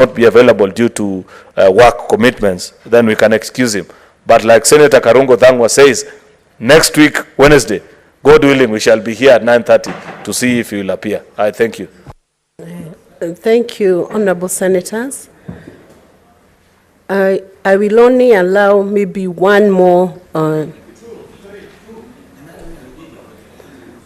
not be available due to work commitments, then we can excuse him. But like Senator Karungo Thangwa says, next week, Wednesday, God willing, we shall be here at 9:30 to see if he will appear. I thank you. Thank you, Honorable Senators. I will only allow maybe one more.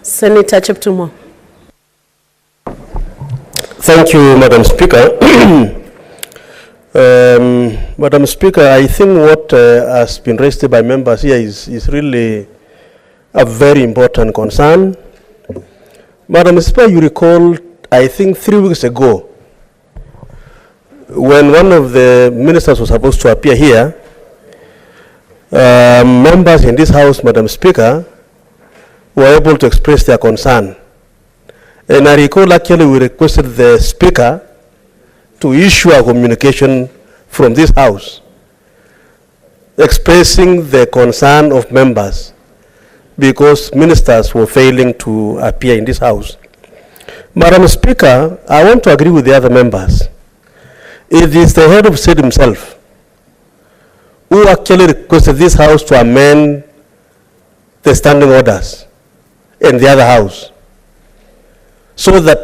Senator Cheptumo. Thank you, Madam Speaker. Madam Speaker, I think what has been raised by members here is really a very important concern. Madam Speaker, you recall, I think 3 weeks ago, when one of the ministers was supposed to appear here, members in this House, Madam Speaker, were able to express their concern. And I recall actually we requested the Speaker to issue a communication from this House expressing the concern of members because ministers were failing to appear in this House. Madam Speaker, I want to agree with the other members. It is the head of state himself who actually requested this House to amend the standing orders in the other House so that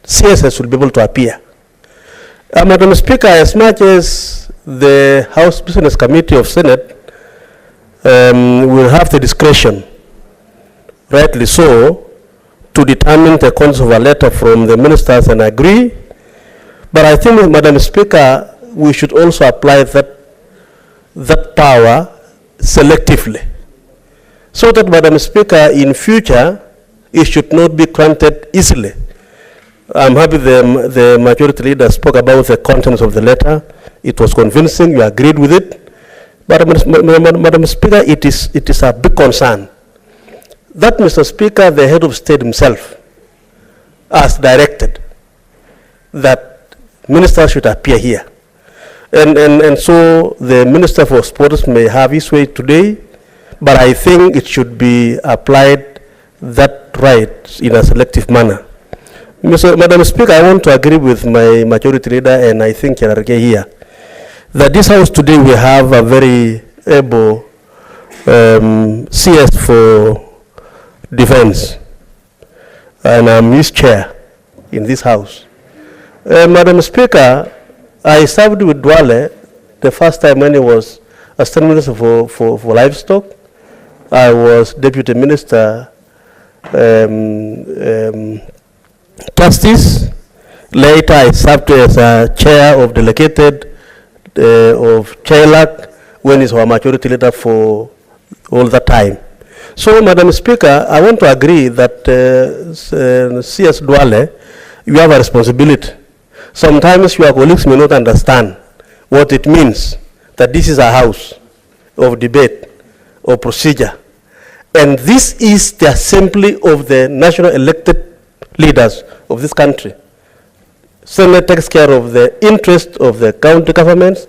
CSS will be able to appear. Madam Speaker, as much as the House Business Committee of Senate will have the discretion, rightly so, to determine the contents of a letter from the ministers and agree, but I think, Madam Speaker, we should also apply that power selectively, so that, Madam Speaker, in future, it should not be granted easily. I'm happy the majority leader spoke about the contents of the letter. It was convincing, you agreed with it. But, Madam Speaker, it is a big concern that, Mr. Speaker, the head of state himself has directed that ministers should appear here. And so the Minister for Sports may have his way today, but I think it should be applied that right in a selective manner. Madam Speaker, I want to agree with my majority leader, and I think Cherargei here, that this House today we have a very able CS for Defense, and I'm his chair in this House. Madam Speaker, I served with Duale the first time when he was Assistant Minister for Livestock. I was Deputy Minister Justice. Later I served as a chair of delegated of Cherargei when he's our majority leader for all the time. So, Madam Speaker, I want to agree that CS Duale, you have a responsibility. Sometimes your colleagues may not understand what it means that this is a house of debate or procedure. And this is the assembly of the national elected leaders of this country. Senate takes care of the interest of the county governments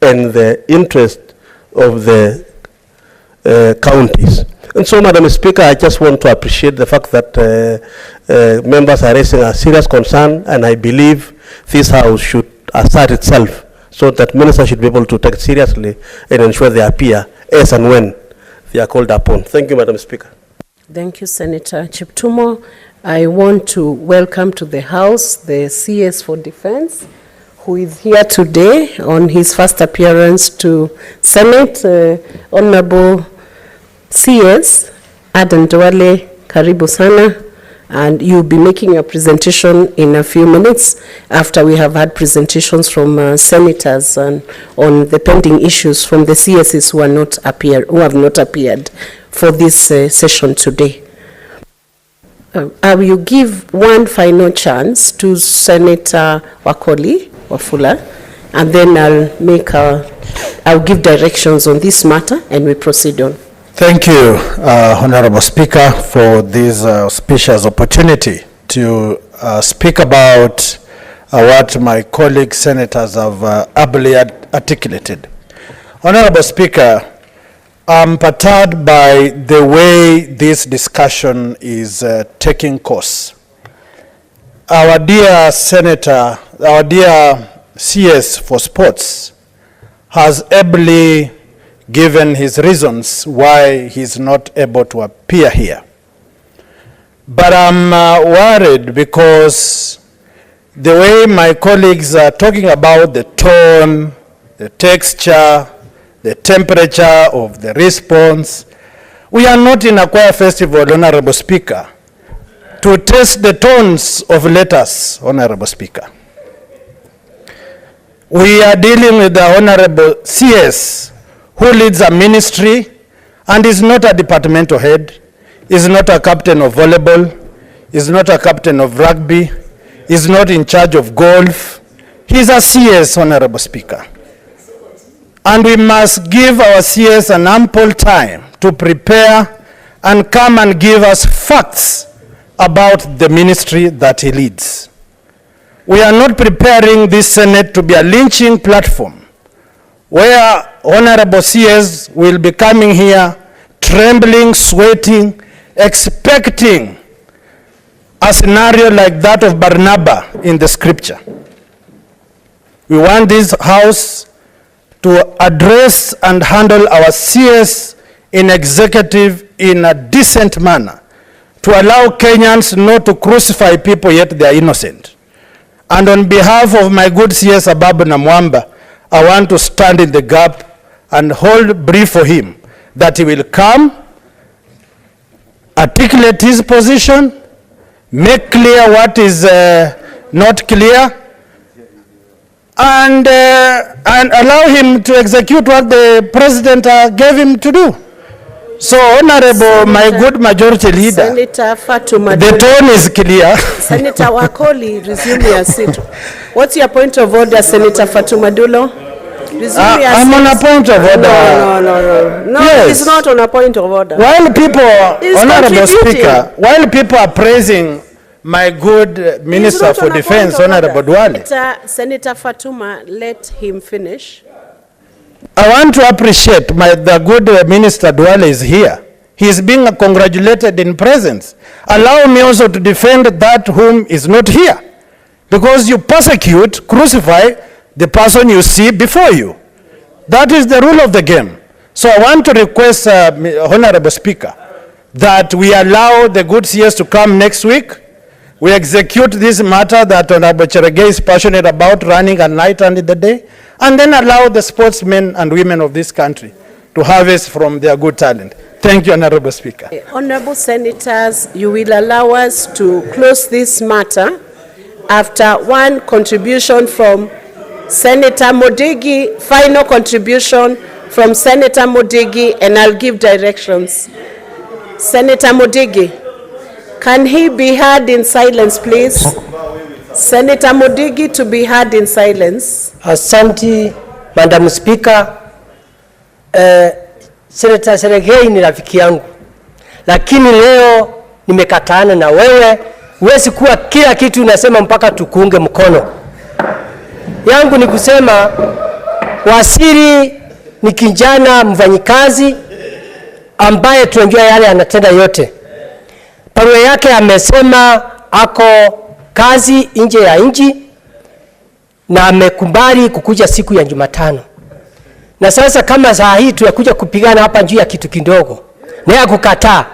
and the interest of the counties. And so, Madam Speaker, I just want to appreciate the fact that members are raising a serious concern, and I believe this House should assert itself so that ministers should be able to take it seriously and ensure they appear as and when they are called upon. Thank you, Madam Speaker. Thank you, Senator Cheptumo. I want to welcome to the House the CS for Defense, who is here today on his first appearance to Senate. Honorable CS Aden Duale, karibu sana, and you'll be making your presentation in a few minutes after we have had presentations from senators on the pending issues from the CSs who have not appeared for this session today. I will give one final chance to Senator Wafula, and then I'll give directions on this matter and we proceed on. Thank you, Honorable Speaker, for this auspicious opportunity to speak about what my colleague senators have ably articulated. Honorable Speaker, I'm perturbed by the way this discussion is taking course. Our dear senator, our dear CS for Sports has ably given his reasons why he's not able to appear here. But I'm worried because the way my colleagues are talking about the tone, the texture, the temperature of the response, we are not in a choir festival, Honorable Speaker, to test the tones of letters, Honorable Speaker. We are dealing with the Honorable CS who leads a ministry and is not a departmental head, is not a captain of volleyball, is not a captain of rugby, is not in charge of golf. He's a CS, Honorable Speaker. And we must give our CS an ample time to prepare and come and give us facts about the ministry that he leads. We are not preparing this Senate to be a lynching platform where Honorable CS will be coming here trembling, sweating, expecting a scenario like that of Barnabas in the scripture. We want this House to address and handle our CS in executive in a decent manner, to allow Kenyans not to crucify people yet they are innocent. And on behalf of my good CS Ababu Namwamba, I want to stand in the gap and hold brief for him that he will come, articulate his position, make clear what is not clear, and allow him to execute what the president gave him to do. So, Honorable, my good majority leader, Senator Fatuma, the tone is clear. Senator Wakoli, resume your seat. What's your point of order, Senator Fatuma Dulo? Resume your I'm seat. on a point of order. No, Yes. it's not on a point of order. While people, He's Honorable contributing. Speaker, while people are praising my good Minister It's not for on a Defense, point of Honorable order. Duale, Senator Fatuma, let him finish. I want to appreciate the good Minister Duale is here. He is being congratulated in presence. Allow me also to defend that whom is not here. Because you persecute, crucify the person you see before you. That is the rule of the game. So I want to request, Honorable Speaker, that we allow the good CS to come next week. We execute this matter that Honorable Cherargei is passionate about, running at night and in the day, and then allow the sportsmen and women of this country to harvest from their good talent. Thank you, Honorable Speaker. Honorable Senators, you will allow us to close this matter after one contribution from Senator Modigi, final contribution from Senator Modigi, and I'll give directions. Senator Modigi, can he be heard in silence, please? Senator Modigi to be heard in silence. Asante, Madam Speaker. Senator Cherargei ni rafiki yangu, lakini leo nimekataana na wewe. Huwezi kuwa kila kitu unasema mpaka tukuunge mkono. Yangu ni kusema waziri ni kijana mfanyikazi ambaye tunajua yale anatenda yote. Barua yake amesema ako kazi nje ya nchi na amekubali kukuja siku ya Jumatano. Na sasa kama saa hii tunakuja kupigana hapa juu ya kitu kidogo, na kukataa.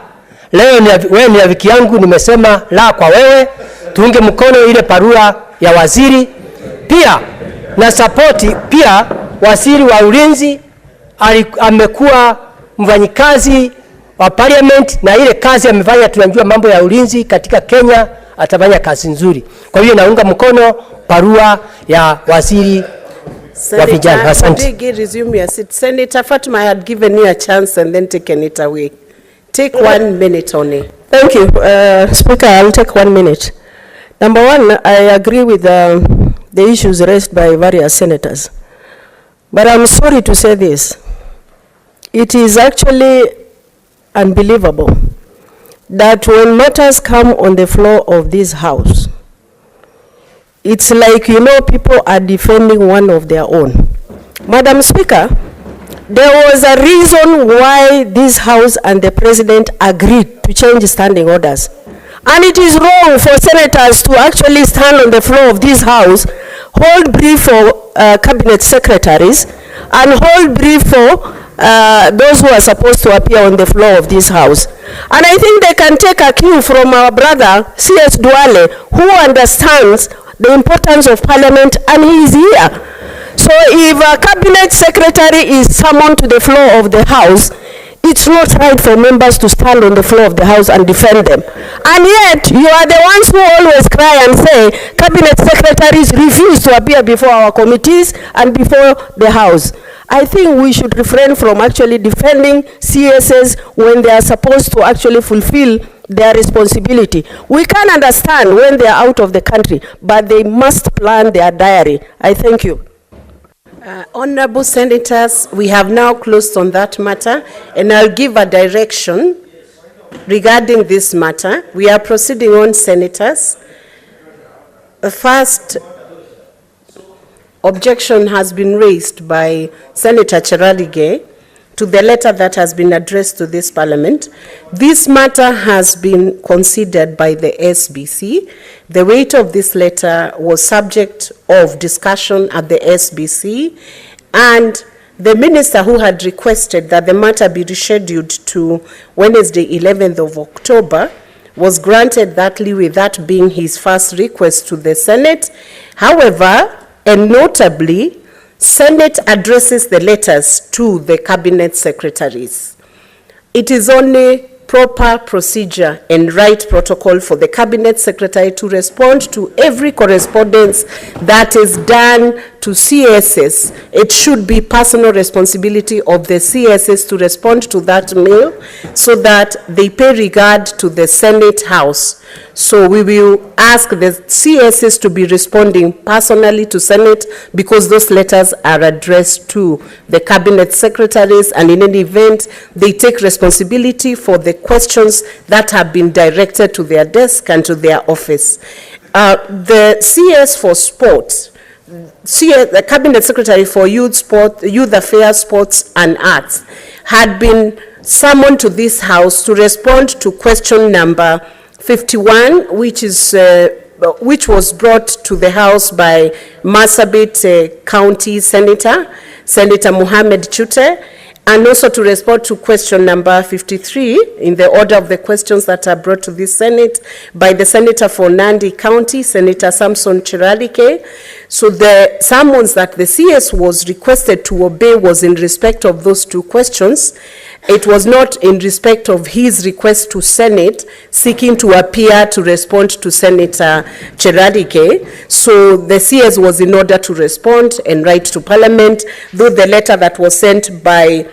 Leo wewe ni rafiki yangu, nimesema la kwa wewe, tuunge mkono ile barua ya waziri. Pia na support pia waziri wa ulinzi amekuwa mfanyikazi wa parliament, na ile kazi amefanya tunajua mambo ya ulinzi katika Kenya, atafanya kazi nzuri. Kwa hiyo naunga mkono barua ya waziri wa vijana. Asante. Resume your seat. Senator Fatuma, I had given you a chance and then taken it away. Take 1 minute only. Thank you, Speaker. I'll take 1 minute. Number one, I agree with the issues raised by various senators. But I'm sorry to say this. It is actually unbelievable that when matters come on the floor of this House, it's like, you know, people are defending one of their own. Madam Speaker, there was a reason why this House and the President agreed to change standing orders. And it is wrong for senators to actually stand on the floor of this House hold brief for cabinet secretaries, and hold brief for those who are supposed to appear on the floor of this house. And I think they can take a cue from our brother, C.S. Duale, who understands the importance of parliament, and he is here. So if a cabinet secretary is summoned to the floor of the house, it's not right for members to stand on the floor of the house and defend them. And yet, you are the ones who always cry and say, cabinet secretaries refuse to appear before our committees and before the house. I think we should refrain from actually defending CSs when they are supposed to actually fulfill their responsibility. We can understand when they are out of the country, but they must plan their diary. I thank you. Honorable Senators, we have now closed on that matter, and I'll give a direction regarding this matter. We are proceeding on, Senators. The first objection has been raised by Senator Cherargei to the letter that has been addressed to this Parliament. This matter has been considered by the SBC. The weight of this letter was subject of discussion at the SBC, and the minister who had requested that the matter be rescheduled to Wednesday, 11th of October, was granted that leeway, that being his first request to the Senate. However, and notably, Senate addresses the letters to the cabinet secretaries. It is only proper procedure and right protocol for the cabinet secretary to respond to every correspondence that is done to CSS. It should be personal responsibility of the CSS to respond to that mail so that they pay regard to the Senate House. So we will ask the CSS to be responding personally to Senate because those letters are addressed to the cabinet secretaries, and in any event, they take responsibility for the questions that have been directed to their desk and to their office. The CS for Sport, the Cabinet Secretary for Youth Affairs, Sports and Arts, had been summoned to this House to respond to question number 51, which was brought to the House by Marsabit County Senator Mohammed Chute, and also to respond to question number 53 in the order of the questions that are brought to this Senate by the Senator for Nandi County, Senator Samson Cherargei. So the summons that the CS was requested to obey was in respect of those two questions. It was not in respect of his request to Senate seeking to appear to respond to Senator Cherargei. So the CS was in order to respond and write to Parliament, though the letter that was sent by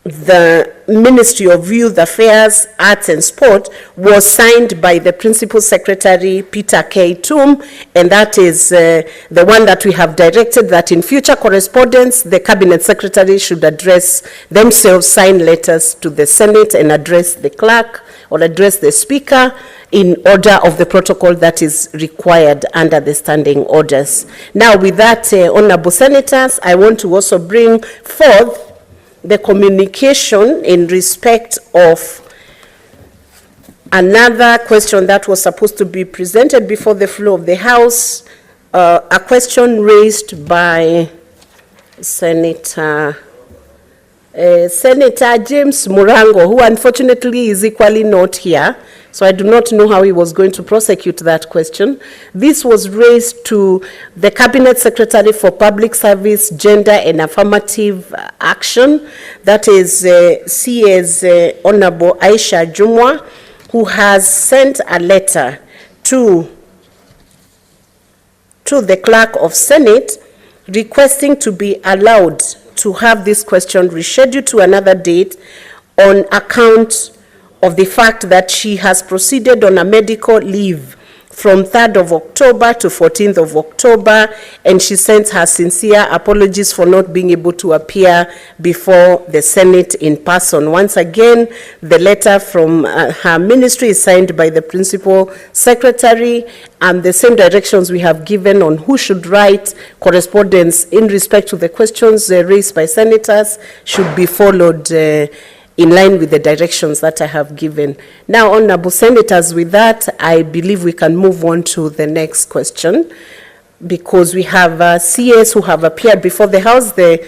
the Ministry of Youth Affairs, Arts and Sport was signed by the Principal Secretary, Peter K. Toom, and that is the one that we have directed that in future correspondence, the Cabinet Secretary should address themselves, sign letters to the Senate and address the clerk or address the Speaker in order of the protocol that is required under the standing orders. Now, with that, Honorable Senators, I want to also bring forth the communication in respect of another question that was supposed to be presented before the floor of the House, a question raised by Senator James Murango, who unfortunately is equally not here. So I do not know how he was going to prosecute that question. This was raised to the Cabinet Secretary for Public Service, Gender and Affirmative Action, that is CS Honorable Aisha Jumwa, who has sent a letter to the Clerk of Senate requesting to be allowed to have this question rescheduled to another date on account of the fact that she has proceeded on a medical leave from 3rd of October to 14th of October, and she sends her sincere apologies for not being able to appear before the Senate in person. Once again, the letter from her ministry is signed by the Principal Secretary, and the same directions we have given on who should write correspondence in respect to the questions raised by senators should be followed in line with the directions that I have given. Now, Honorable Senators, with that, I believe we can move on to the next question. because we have CS who have appeared before the House. The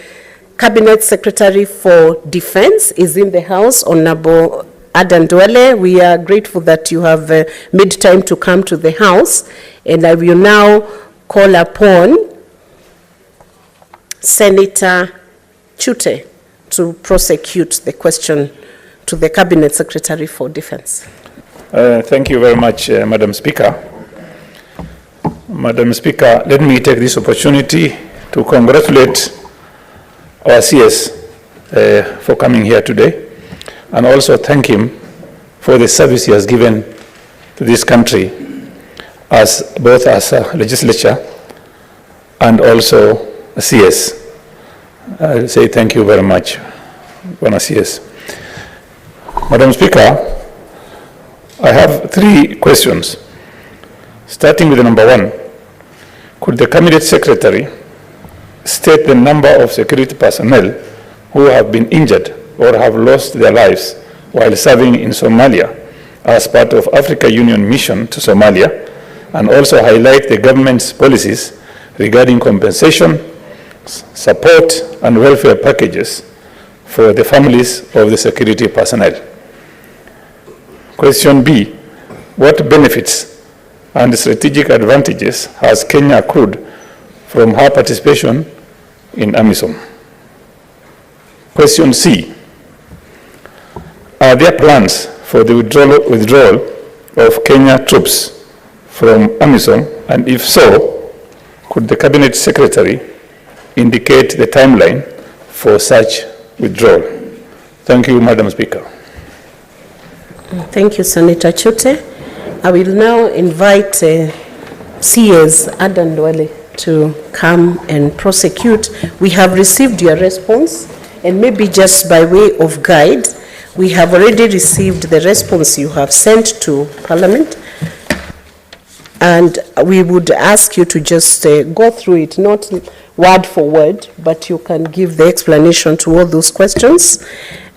Cabinet Secretary for Defense is in the House, Honorable Adan Duale. We are grateful that you have made time to come to the House, and I will now call upon Senator Chute to prosecute the question to the Cabinet Secretary for Defense. Thank you very much, Madam Speaker. Madam Speaker, let me take this opportunity to congratulate our CS for coming here today, and also thank him for the service he has given to this country as both as a legislature and also a CS. I say thank you very much, Bwana CS. Madam Speaker, I have 3 questions. Starting with number 1, could the Cabinet Secretary state the number of security personnel who have been injured or have lost their lives while serving in Somalia as part of Africa Union mission to Somalia, and also highlight the government's policies regarding compensation, support, and welfare packages for the families of the security personnel? Question B, what benefits and strategic advantages has Kenya accrued from her participation in AMISOM? Question C, are there plans for the withdrawal of Kenya troops from AMISOM, and if so, could the Cabinet Secretary indicate the timeline for such withdrawal? Thank you, Madam Speaker. Thank you, Senator Chute. I will now invite CS Adan Duale to come and prosecute. We have received your response, and maybe just by way of guide, we have already received the response you have sent to Parliament, and we would ask you to just go through it, not word for word, but you can give the explanation to all those questions,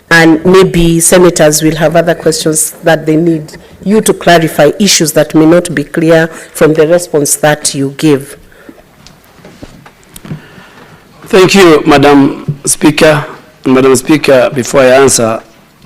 and maybe senators will have other questions that they need you to clarify, issues that may not be clear from the response that you give. Thank you, Madam Speaker. Madam Speaker, before I answer,